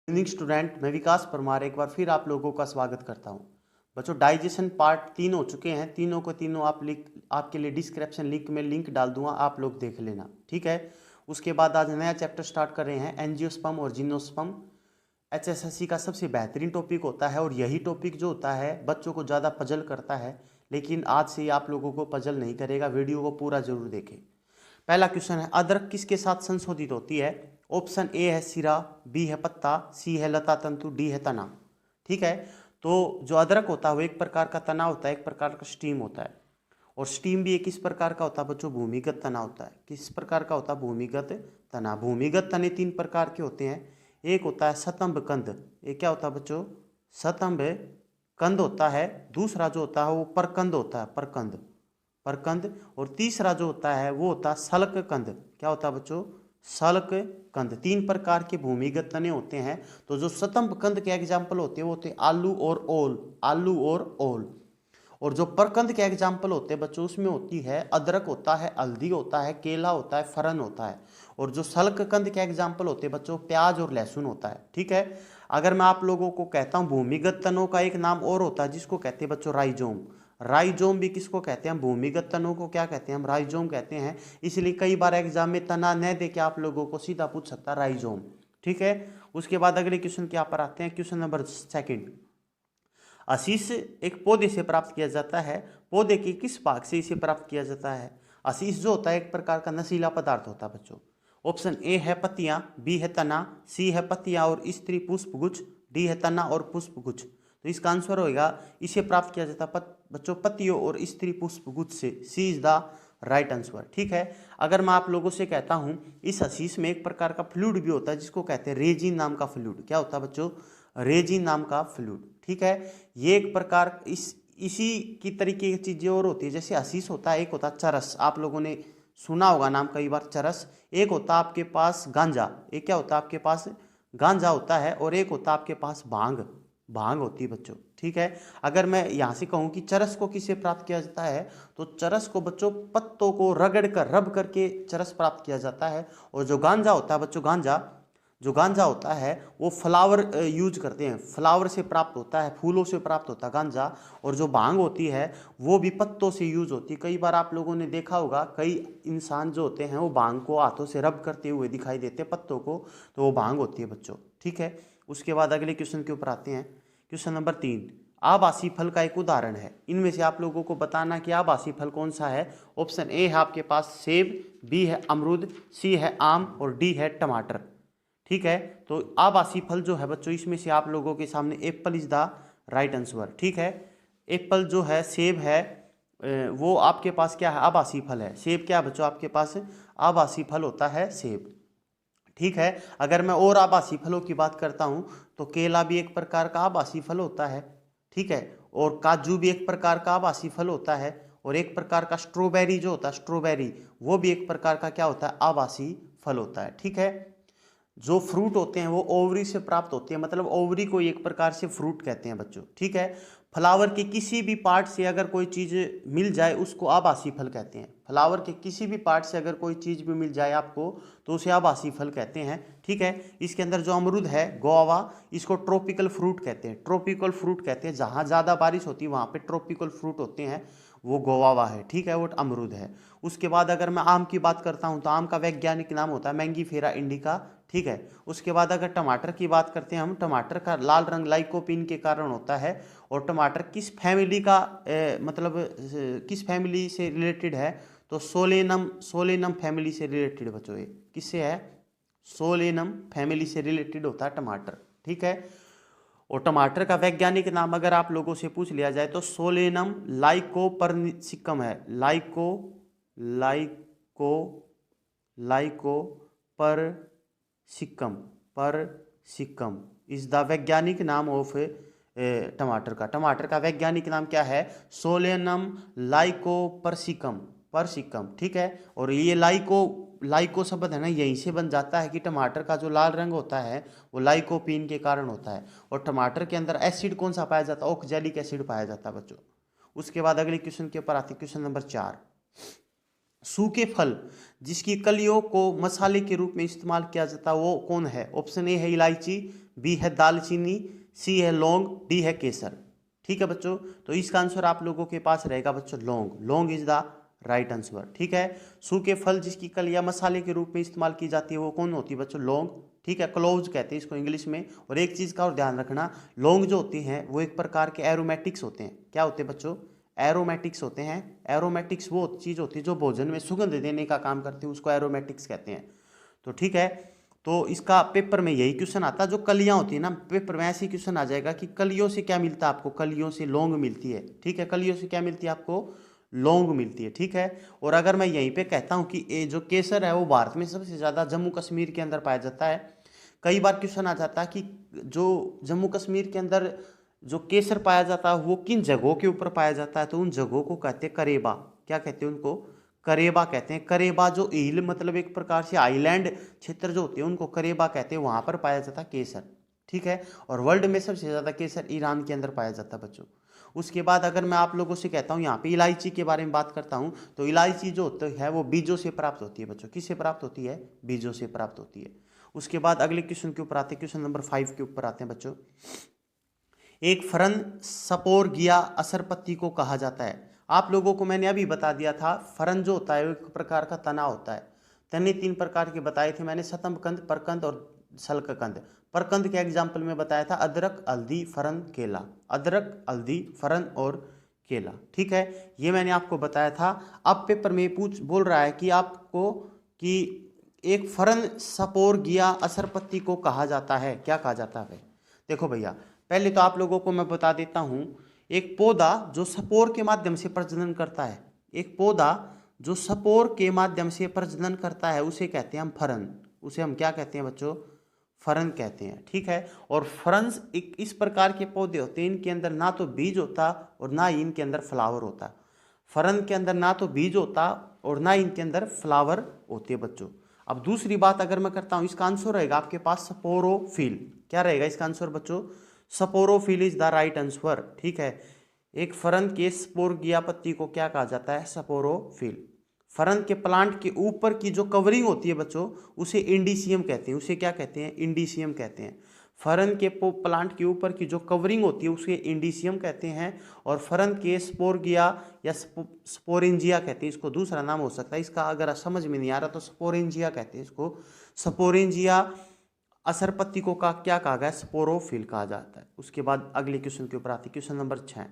Evening student, मैं विकास परमार एक बार फिर आप लोगों का स्वागत करता हूं। बच्चों, डाइजेशन पार्ट 3 हो चुके हैं। तीनों को तीनों आपके लिए डिस्क्रिप्शन लिंक में लिंक डाल दूंगा, आप लोग देख लेना, ठीक है। उसके बाद आज नया चैप्टर स्टार्ट कर रहे हैं, एंजियोस्पर्म और जिम्नोस्पर्म। एचएसएससी का सबसे बेहतरीन टॉपिक होता है और यही टॉपिक जो होता है बच्चों को ज़्यादा पजल करता है, लेकिन आज से ही आप लोगों को पजल नहीं करेगा। वीडियो को पूरा जरूर देखें। पहला क्वेश्चन है, अदरक किसके साथ संशोधित होती है? ऑप्शन ए है सिरा, बी है पत्ता, सी है लता तंतु, डी है तना। ठीक है। तो जो अदरक होता है वो एक प्रकार का तना होता है, एक प्रकार का स्टीम होता है। और स्टीम भी एक किस प्रकार का होता है बच्चों? भूमिगत तना होता है। किस प्रकार का होता है? भूमिगत तना। भूमिगत तने तीन प्रकार के होते हैं। एक होता है सतंभ कंद, ये क्या होता है बच्चों? सतंभ कंद होता है। दूसरा जो होता है वो परकंद होता है, परकंद, परकंद। और तीसरा जो होता है वो होता है सल्क कंद। क्या होता है बच्चों? सल्क कंद। तीन प्रकार के भूमिगत तने होते हैं। तो जो सतंभ कंद के एग्जाम्पल होते हैं वो होते हैं आलू और ओल, आलू और ओल। और जो परकंद के एग्जाम्पल होते हैं बच्चों, उसमें होती है अदरक होता है, हल्दी होता है, केला होता है, फरन होता है। और जो सल्क कंद के एग्जाम्पल होते हैं बच्चों, प्याज और लहसुन होता है, ठीक है। अगर मैं आप लोगों को कहता हूं भूमिगत तनों का एक नाम और होता है जिसको कहते हैं बच्चों राइजोम। राइजोम भी किसको कहते हैं? भूमिगत तनों को क्या कहते हैं? हम राइजोम कहते हैं। इसलिए कई बार एग्जाम में तना न दे के आप लोगों को सीधा पूछ सकता है राइजोम, ठीक है। उसके बाद अगले क्वेश्चन के यहाँ पर आते हैं, क्वेश्चन नंबर सेकंड। आशीष एक पौधे से प्राप्त किया जाता है, पौधे के किस भाग से इसे प्राप्त किया जाता है? आशीष जो होता है एक प्रकार का नशीला पदार्थ होता है बच्चों। ऑप्शन ए है पत्तियां, बी है तना, सी है पत्तियां और स्त्री पुष्पगुच्छ, डी है तना और पुष्पगुच्छ। तो इसका आंसर होगा इसे प्राप्त किया जाता है बच्चों पत्तियों और स्त्री पुष्पगुच्छ से। सी इज द राइट आंसर, ठीक है। अगर मैं आप लोगों से कहता हूं इस आशीष में एक प्रकार का फ्लूइड भी होता है जिसको कहते हैं रेजिन नाम का फ्लूइड। क्या होता है बच्चों? रेजिन नाम का फ्लूइड, ठीक है। ये एक प्रकार इसी की तरीके की चीजें और होती है। जैसे आशीष होता है, एक होता है चरस, आप लोगों ने सुना होगा नाम कई बार, चरस। एक होता है आपके पास गांजा, एक क्या होता है आपके पास? गांजा होता है। और एक होता है आपके पास भांग, भांग होती है बच्चों, ठीक है। अगर मैं यहाँ से कहूँ कि चरस को किससे प्राप्त किया जाता है, तो चरस को बच्चों पत्तों को रगड़ कर, रब करके चरस प्राप्त किया जाता है। और जो गांजा होता है बच्चों, गांजा, जो गांजा होता है वो फ्लावर यूज करते हैं, फ्लावर से प्राप्त होता है, फूलों से प्राप्त होता है गांजा। और जो भांग होती है वो भी पत्तों से यूज होती है। कई बार आप लोगों ने देखा होगा कई इंसान जो होते हैं वो भांग को हाथों से रब करते हुए दिखाई देते हैं पत्तों को, तो वो भांग होती है बच्चों, ठीक है। उसके बाद अगले क्वेश्चन के ऊपर आते हैं, क्वेश्चन नंबर 3। आभासी फल का एक उदाहरण है, इनमें से आप लोगों को बताना कि आभासी फल कौन सा है। ऑप्शन ए है आपके पास सेब, बी है अमरूद, सी है आम और डी है टमाटर, ठीक है। तो आभासी फल जो है बच्चों, इसमें से आप लोगों के सामने Apple is the right answer, ठीक है। एप्पल जो है, सेब है, वो आपके पास क्या है? आभासी फल है। सेब क्या है बच्चों आपके पास? आभासी फल होता है सेब, ठीक है। अगर मैं और आभासी फलों की बात करता हूं तो केला भी एक प्रकार का आभासी फल होता है, ठीक है। और काजू भी एक प्रकार का आभासी फल होता है। और एक प्रकार का स्ट्रॉबेरी जो होता है, स्ट्रॉबेरी, वो भी एक प्रकार का क्या होता है? आभासी फल होता है, ठीक है। जो फ्रूट होते हैं वो ओवरी से प्राप्त होते हैं, मतलब ओवरी को एक प्रकार से फ्रूट कहते हैं बच्चों, ठीक है। फ्लावर के किसी भी पार्ट से अगर कोई चीज़ मिल जाए उसको आभासी फल कहते हैं। फ्लावर के किसी भी पार्ट से अगर कोई चीज़ भी मिल जाए आपको तो उसे आभासी फल कहते हैं, ठीक है। इसके अंदर जो अमरूद है, गोवा, इसको ट्रॉपिकल फ्रूट कहते हैं, ट्रॉपिकल फ्रूट कहते हैं। जहाँ ज़्यादा बारिश होती है वहाँ पे ट्रॉपिकल फ्रूट होते हैं, वो गोवावा है, ठीक है, वो अमरूद है। उसके बाद अगर मैं आम की बात करता हूँ तो आम का वैज्ञानिक नाम होता है मैंगीफेरा इंडिका, ठीक है। उसके बाद अगर टमाटर की बात करते हैं हम, टमाटर का लाल रंग लाइकोपीन के कारण होता है। और टमाटर किस फैमिली का मतलब किस फैमिली से रिलेटेड है? तो सोलेनम, सोलेनम फैमिली से रिलेटेड बच्चों। ये किससे है? सोलेनम फैमिली से रिलेटेड होता है टमाटर, ठीक है। और टमाटर का वैज्ञानिक नाम अगर आप लोगों से पूछ लिया जाए तो सोलेनम लाइकोपर्सिकम है। लाइको लाइको लाइकोपर्सिकम, परसिकम इज द वैज्ञानिक नाम ऑफ टमाटर का। टमाटर का वैज्ञानिक नाम क्या है? सोलेनम लाइकोपर्सिकम, परसिकम, ठीक है। और ये लाइको शब्द है ना, यहीं से बन जाता है कि टमाटर का जो लाल रंग होता है वो लाइकोपीन के कारण होता है। और टमाटर के अंदर एसिड कौन सा पाया जाता है? ऑक्जेलिक एसिड पाया जाता है बच्चों। उसके बाद अगले क्वेश्चन के ऊपर आते हैं, क्वेश्चन नंबर 4। सूखे फल जिसकी कलियों को मसाले के रूप में इस्तेमाल किया जाता है वो कौन है? ऑप्शन ए है इलायची, बी है दालचीनी, सी है लौंग, डी है केसर। ठीक है बच्चों, तो इसका आंसर आप लोगों के पास रहेगा बच्चों लौंग। लौंग इज द राइट आंसर। ठीक है, सूखे फल जिसकी कलियां मसाले के रूप में इस्तेमाल की जाती है वो कौन होती है बच्चों? लौंग। ठीक है, क्लोव्स कहते हैं इसको इंग्लिश में। और एक चीज का और ध्यान रखना, लौंग जो होती हैं वो एक प्रकार के एरोमेटिक्स होते हैं। क्या होते हैं बच्चों? एरोमेटिक्स होते हैं। एरोमेटिक्स वो चीज होती है जो भोजन में सुगंध देने का काम करती है, उसको एरोमेटिक्स कहते हैं। तो ठीक है, तो इसका पेपर में यही क्वेश्चन आता है। जो कलियां होती है ना, पेपर में ऐसे क्वेश्चन आ जाएगा कि कलियों से क्या मिलता है आपको? कलियों से लौंग मिलती है। ठीक है, कलियों से क्या मिलती है आपको? लौंग मिलती है। ठीक है, और अगर मैं यहीं पे कहता हूं कि ये जो केसर है वो भारत में सबसे ज्यादा जम्मू कश्मीर के अंदर पाया जाता है। कई बार क्वेश्चन आ जाता है कि जो जम्मू कश्मीर के अंदर जो केसर पाया जाता है वो किन जगहों के ऊपर पाया जाता है? तो उन जगहों को कहते हैं करेबा। क्या कहते हैं उनको? करेबा कहते हैं। करेबा जो ईल मतलब एक प्रकार से आइलैंड क्षेत्र जो होते हैं उनको करेबा कहते हैं, वहां पर पाया जाता है केसर। ठीक है, और वर्ल्ड में सबसे ज्यादा केसर ईरान के अंदर पाया जाता है बच्चों। उसके बाद अगर मैं आप लोगों से कहता हूँ यहाँ पे इलायची के बारे में बात करता हूँ, तो इलायची जो होती है वो बीजों से प्राप्त होती है बच्चों। किससे प्राप्त होती है? बीजों से प्राप्त होती है। उसके बाद अगले क्वेश्चन के ऊपर आते हैं, क्वेश्चन नंबर 5 के ऊपर आते हैं बच्चों। एक फरन सपोरगिया असरपत्ती को कहा जाता है। आप लोगों को मैंने अभी बता दिया था, फरन जो होता है वो एक प्रकार का तना होता है। तने 3 प्रकार के बताए थे मैंने, सतम्बकंद, परकंद और सल्ककंद। परकंद के एग्जाम्पल में बताया था अदरक, हल्दी, फरन, केला। अदरक, हल्दी, फरन और केला। ठीक है, ये मैंने आपको बताया था। अब पेपर में बोल रहा है कि आपको कि एक फरन सपोरगिया असरपत्ती को कहा जाता है। क्या कहा जाता है? देखो भैया, पहले तो आप लोगों को मैं बता देता हूं, एक पौधा जो स्पोर के माध्यम से प्रजनन करता है, एक पौधा जो स्पोर के माध्यम से प्रजनन करता है उसे कहते हैं हम फरन। उसे हम क्या कहते हैं बच्चों? फरन कहते हैं। ठीक है, और फरन्स एक इस प्रकार के पौधे होते हैं, इनके अंदर ना तो बीज होता और ना ही इनके अंदर फ्लावर होता। फरन के अंदर ना तो बीज होता और ना इनके अंदर फ्लावर होते बच्चों। अब दूसरी बात अगर मैं करता हूं, इसका आंसर रहेगा आपके पास स्पोरोफिल। क्या रहेगा इसका आंसर बच्चों? Sporophyll is the right answer. ठीक है, एक फरन के स्पोरगिया पत्ती को क्या कहा जाता है? स्पोरोफिल। फरन के प्लांट के ऊपर की जो कवरिंग होती है बच्चों उसे इंडीसियम कहते हैं। उसे क्या कहते हैं? इंडीसियम कहते हैं। फरन के प्लांट के ऊपर की जो कवरिंग होती है उसे इंडीसियम कहते हैं। और फरन के स्पोरगिया या स्पोरेंजिया कहते हैं, इसको दूसरा नाम हो सकता है, इसका अगर समझ में नहीं आ रहा तो स्पोरेंजिया कहते हैं इसको। स्पोरेंजिया असरपत्ती को का क्या कहा गया? स्पोरोफिल कहा जाता है। उसके बाद अगले क्वेश्चन के ऊपर आती है, क्वेश्चन नंबर 6।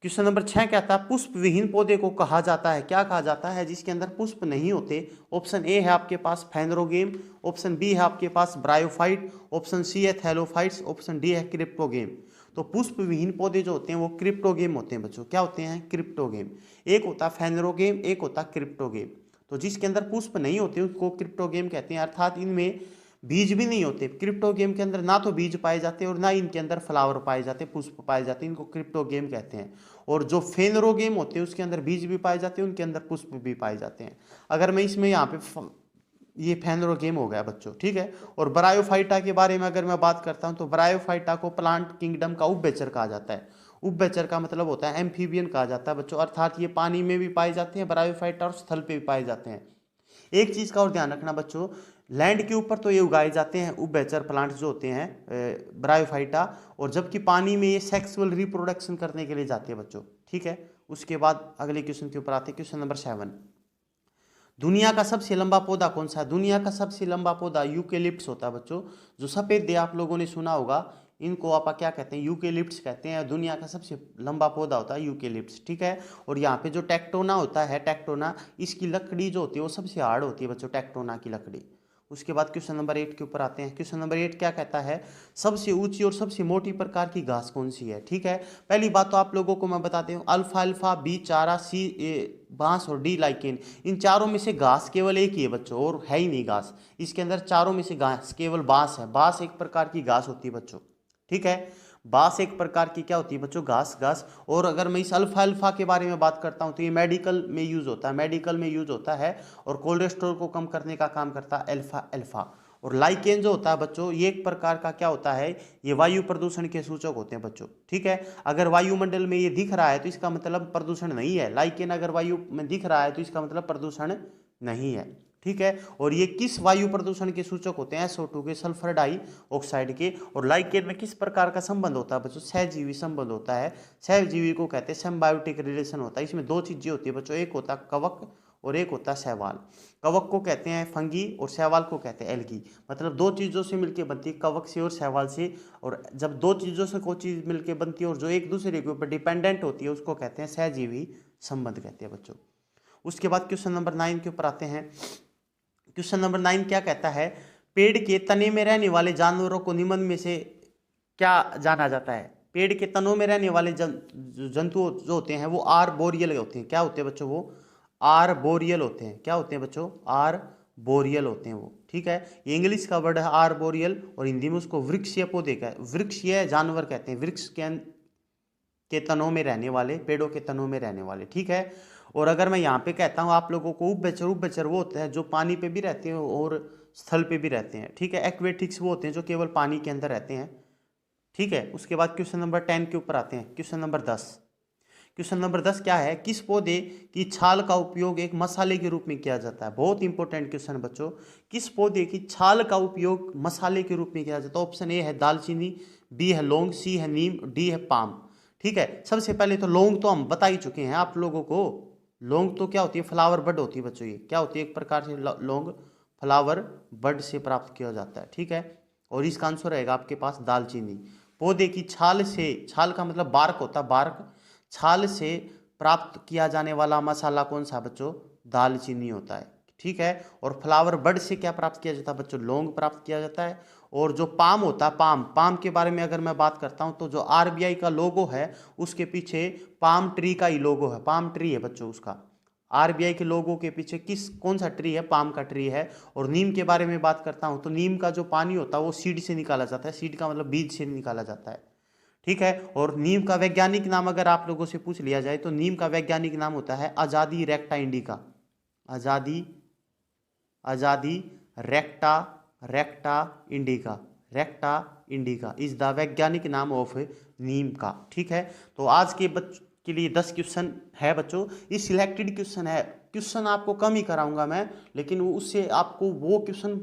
क्वेश्चन नंबर 6 कहता है पुष्प विहीन पौधे को कहा जाता है। क्या कहा जाता है? जिसके अंदर पुष्प नहीं होते। ऑप्शन ए है आपके पास फेनरोगेम, ऑप्शन बी है आपके पास ब्रायोफाइट, ऑप्शन सी है थैलोफाइट्स, ऑप्शन डी है क्रिप्टोगेम। तो पुष्प विहीन पौधे जो होते हैं वो क्रिप्टोगेम होते हैं बच्चों। क्या होते हैं? क्रिप्टोगेम। एक होता है फेनरोगेम, एक होता है क्रिप्टोगेम। तो जिसके अंदर पुष्प नहीं होते उसको क्रिप्टोगेम कहते हैं, अर्थात इनमें बीज भी नहीं होते। क्रिप्टोगेम के अंदर ना तो बीज पाए जाते और ना इनके अंदर फ्लावर पाए जाते, पुष्प पाए जाते, इनको क्रिप्टोगेम कहते हैं। और जो फेनरोगेम होते हैं उसके अंदर बीज भी पाए जाते हैं, उनके अंदर पुष्प भी पाए जाते हैं। अगर मैं इसमें यहाँ पे ये फेनरोगेम हो गया बच्चों। ठीक है, और ब्रायोफाइटा के बारे में अगर मैं बात करता हूँ तो ब्रायोफाइटा को प्लांट किंगडम का उपभेचर कहा जाता है। उपभेचर का मतलब होता है एम्फीबियन कहा जाता है बच्चों, अर्थात ये पानी में भी पाए जाते हैं ब्रायोफाइटा और स्थल पे भी पाए जाते हैं। एक चीज का और ध्यान रखना बच्चों, लैंड के ऊपर तो ये उगाए जाते हैं उपभेचर प्लांट्स जो होते हैं ब्रायोफाइटा, और जबकि पानी में ये सेक्सुअल रिप्रोडक्शन करने के लिए जाते हैं बच्चों। ठीक है, उसके बाद अगले क्वेश्चन के ऊपर आते हैं, क्वेश्चन नंबर 7। दुनिया का सबसे लंबा पौधा कौन सा है? दुनिया का सबसे लंबा पौधा यूकेलिप्टस होता है बच्चों। जो सफेद दे आप लोगों ने सुना होगा, इनको आप क्या कहते हैं? यूकेलिप्टस कहते हैं। दुनिया का सबसे लंबा पौधा होता है यूकेलिप्टस। ठीक है, और यहाँ पे जो टेक्टोना होता है, टेक्टोना, इसकी लकड़ी जो होती है वो सबसे हार्ड होती है बच्चों, टेक्टोना की लकड़ी। उसके बाद क्वेश्चन नंबर 8 के ऊपर आते हैं। क्वेश्चन नंबर 8 क्या कहता है? सबसे ऊंची और सबसे मोटी प्रकार की घास कौन सी है? ठीक है, पहली बात तो आप लोगों को मैं बताती हूँ, अल्फा अल्फा, बी चारा, सी बांस और डी लाइकेन। इन चारों में से घास केवल एक ही है बच्चों, और है ही नहीं घास इसके अंदर। चारों में से घास केवल बांस है। बांस एक प्रकार की घास होती है बच्चों। ठीक है, बांस एक प्रकार की क्या होती है बच्चों? घास। और अगर मैं इस अल्फा अल्फा के बारे में बात करता हूं तो ये मेडिकल में यूज होता है, मेडिकल में यूज होता है, और कोलेस्ट्रॉल को कम करने का काम करता है अल्फा अल्फा। और लाइकेन जो होता है बच्चों, ये एक प्रकार का क्या होता है? ये वायु प्रदूषण के सूचक होते हैं बच्चों। ठीक है, अगर वायुमंडल में ये दिख रहा है तो इसका मतलब प्रदूषण नहीं है। लाइकेन अगर वायु में दिख रहा है तो इसका मतलब प्रदूषण नहीं है। ठीक है। और ये किस वायु प्रदूषण के सूचक होते हैं? SO2 के, सल्फर डाइऑक्साइड के। और लाइकेन में किस प्रकार का संबंध होता है बच्चों? सहजीवी संबंध होता है। सहजीवी को कहते हैं सिम्बायोटिक रिलेशन होता है। इसमें दो चीजें होती है बच्चों, एक होता है कवक और एक होता है शैवाल। कवक को कहते हैं फंगी और शैवाल को कहते हैं एल्गी। मतलब दो चीजों से मिलकर बनती है, कवक से और शैवाल से। और जब दो चीजों से कोई चीज मिलकर बनती है और जो एक दूसरे के ऊपर डिपेंडेंट होती है उसको कहते हैं सहजीवी संबंध कहते हैं बच्चों। उसके बाद क्वेश्चन नंबर 9 के ऊपर आते हैं। क्वेश्चन नंबर 9 क्या कहता है? पेड़ के तने में रहने वाले जानवरों को निम्न में से क्या जाना जाता है? पेड़ के तनों में रहने वाले जंतु जो होते हैं वो आर्बोरियल होते हैं। क्या होते हैं बच्चों? वो आर्बोरियल होते हैं। क्या होते हैं बच्चों? आर्बोरियल होते हैं वो, ठीक है। ये इंग्लिश का वर्ड है आर्बोरियल और हिंदी में उसको वृक्षीय पौधे का वृक्षीय जानवर कहते हैं। वृक्ष के तनों में रहने वाले, पेड़ों के तनों में रहने वाले, ठीक है। और अगर मैं यहाँ पे कहता हूँ आप लोगों को, उभयचर वो होते हैं जो पानी पे भी रहते हैं और स्थल पे भी रहते हैं, ठीक है। एक्वेटिक्स वो होते हैं जो केवल पानी के अंदर रहते हैं, ठीक है। उसके बाद क्वेश्चन नंबर 10 के ऊपर आते हैं। Question number 10। क्वेश्चन नंबर 10 क्या है? किस पौधे की छाल का उपयोग एक मसाले के रूप में किया जाता है? बहुत इंपॉर्टेंट क्वेश्चन बच्चों। किस पौधे की छाल का उपयोग मसाले के रूप में किया जाता है? ऑप्शन ए है दालचीनी, बी है लौंग, सी है नीम, डी है पाम, ठीक है। सबसे पहले तो लौंग तो हम बता ही चुके हैं आप लोगों को। लौंग तो क्या होती है? फ्लावर बड होती है बच्चों। ये क्या होती है? एक प्रकार से लौंग फ्लावर बड से प्राप्त किया जाता है, ठीक है। और इसका आंसर रहेगा आपके पास दालचीनी। पौधे की छाल से, छाल का मतलब बार्क होता है, बार्क, छाल से प्राप्त किया जाने वाला मसाला कौन सा बच्चों? दालचीनी होता है, ठीक है। और फ्लावर बड से क्या प्राप्त किया जाता है बच्चों? लौंग प्राप्त किया जाता है। और जो पाम होता है, पाम के बारे में अगर मैं बात करता हूं तो जो RBI का लोगो है उसके पीछे पाम ट्री का ही लोगो है, पाम ट्री है बच्चों उसका। RBI के लोगों के पीछे कौन सा ट्री है? पाम का ट्री है। और नीम के बारे में बात करता हूं तो नीम का जो पानी होता है वो सीड से निकाला जाता है। सीड का मतलब बीज से निकाला जाता है, ठीक है। और नीम का वैज्ञानिक नाम अगर आप लोगों से पूछ लिया जाए तो नीम का वैज्ञानिक नाम होता है आजादी रेक्टा इंडिका। आजादी रेक्टा इंडिका, रेक्टा इंडिका इज द वैज्ञानिक नाम ऑफ नीम का, ठीक है। तो आज के बच्चों के लिए 10 क्वेश्चन है बच्चों। ये सिलेक्टेड क्वेश्चन है, क्वेश्चन आपको कम ही कराऊंगा मैं, लेकिन उससे आपको वो क्वेश्चन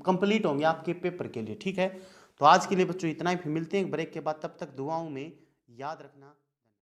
कंप्लीट होंगे आपके पेपर के लिए, ठीक है। तो आज के लिए बच्चों इतना ही, फिर मिलते हैं ब्रेक के बाद। तब तक दुआओं में याद रखना।